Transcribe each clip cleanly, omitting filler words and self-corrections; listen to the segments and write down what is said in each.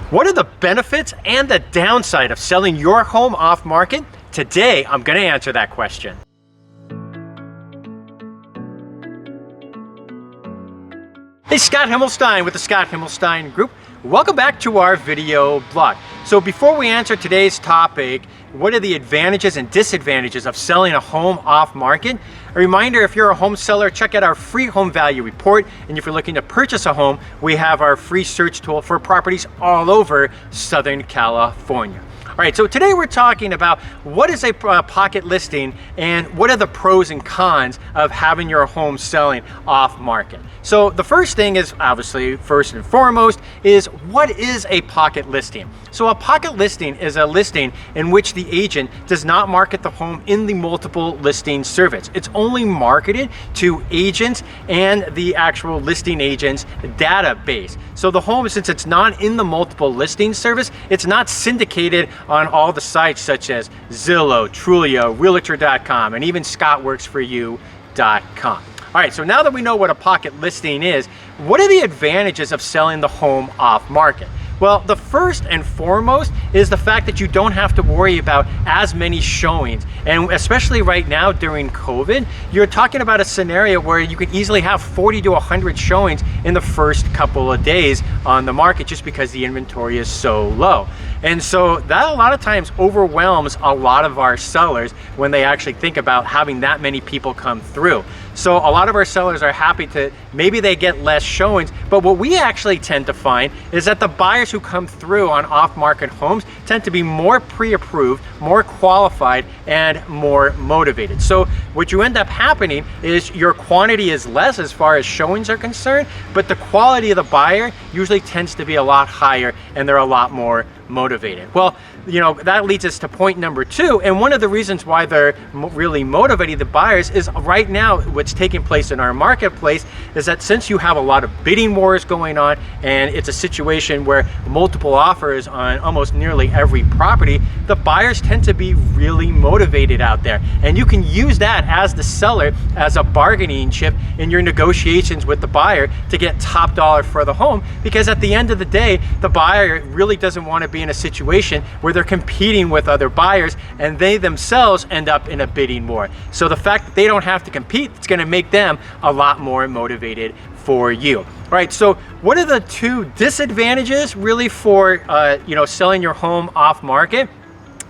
What are the benefits and the downside of selling your home off market? Today, I'm going to answer that question. Hey, Scott Himelstein with the Scott Himelstein Group. Welcome back to our video blog. So before we answer today's topic, what are the advantages and disadvantages of selling a home off market? A reminder, if you're a home seller, check out our free home value report. And if you're looking to purchase a home, we have our free search tool for properties all over Southern California. All right, so today we're talking about what is a pocket listing and what are the pros and cons of having your home selling off market. So the first thing is, obviously, first and foremost, is what is a pocket listing? So a pocket listing is a listing in which the agent does not market the home in the multiple listing service. It's only marketed to agents and the actual listing agent's database. So the home, since it's not in the multiple listing service, it's not syndicated on all the sites such as Zillow, Trulia, Realtor.com, and even ScottWorksForYou.com. All right, so now that we know what a pocket listing is, what are the advantages of selling the home off market? Well, the first and foremost is the fact that you don't have to worry about as many showings. And especially right now during COVID, you're talking about a scenario where you could easily have 40 to 100 showings in the first couple of days on the market just because the inventory is so low. And so that a lot of times overwhelms a lot of our sellers when they actually think about having that many people come through. So a lot of our sellers are happy to, maybe they get less showings, but what we actually tend to find is that the buyers who come through on off-market homes tend to be more pre-approved, more qualified, and more motivated. So what you end up happening is your quantity is less as far as showings are concerned, but the quality of the buyer usually tends to be a lot higher and they're a lot more motivated. Well, you know, that leads us to point number two. And one of the reasons why they're really motivating the buyers is right now what's taking place in our marketplace is that since you have a lot of bidding wars going on and it's a situation where multiple offers on almost nearly every property, the buyers tend to be really motivated out there. And you can use that as the seller as a bargaining chip in your negotiations with the buyer to get top dollar for the home, because at the end of the day, the buyer really doesn't want to be in a situation where they're competing with other buyers and they themselves end up in a bidding war. So the fact that they don't have to compete, it's going to make them a lot more motivated for you. All right, so what are the two disadvantages really for selling your home off market?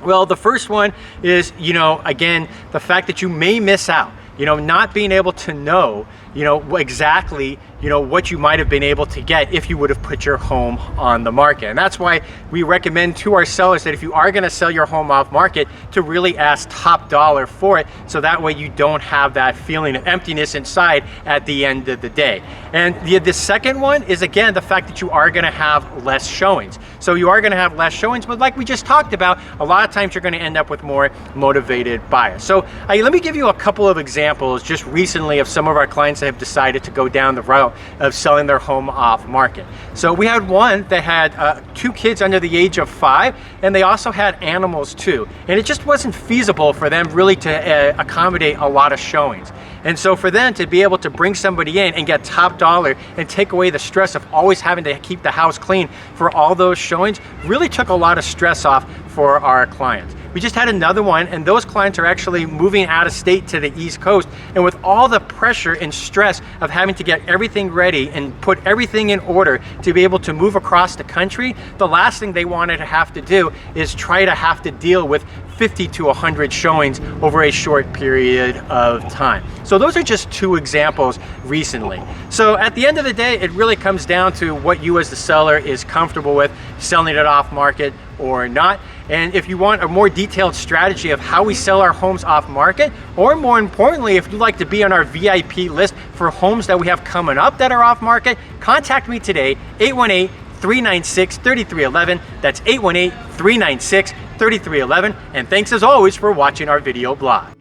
Well, the first one is, again, the fact that you may miss out. Not being able to know, exactly, what you might have been able to get if you would have put your home on the market. And that's why we recommend to our sellers that if you are going to sell your home off market, to really ask top dollar for it, so that way you don't have that feeling of emptiness inside at the end of the day. And the second one is, again, the fact that you are going to have less showings. So you are going to have less showings, but like we just talked about, a lot of times you're going to end up with more motivated buyers. So let me give you a couple of examples just recently of some of our clients that have decided to go down the route of selling their home off market. So we had one that had 2 kids under the age of 5, and they also had animals too. And it just wasn't feasible for them really to accommodate a lot of showings. And so for them to be able to bring somebody in and get top dollar and take away the stress of always having to keep the house clean for all those showings really took a lot of stress off for our clients. We just had another one, and those clients are actually moving out of state to the East Coast. And with all the pressure and stress of having to get everything ready and put everything in order to be able to move across the country, the last thing they wanted to have to do is try to have to deal with 50 to 100 showings over a short period of time. So those are just 2 examples recently. So at the end of the day, it really comes down to what you as the seller is comfortable with, selling it off market or not. And if you want a more detailed strategy of how we sell our homes off market, or more importantly, if you'd like to be on our VIP list for homes that we have coming up that are off market, contact me today, 818-396-3311. That's 818-396-3311. And thanks as always for watching our video blog.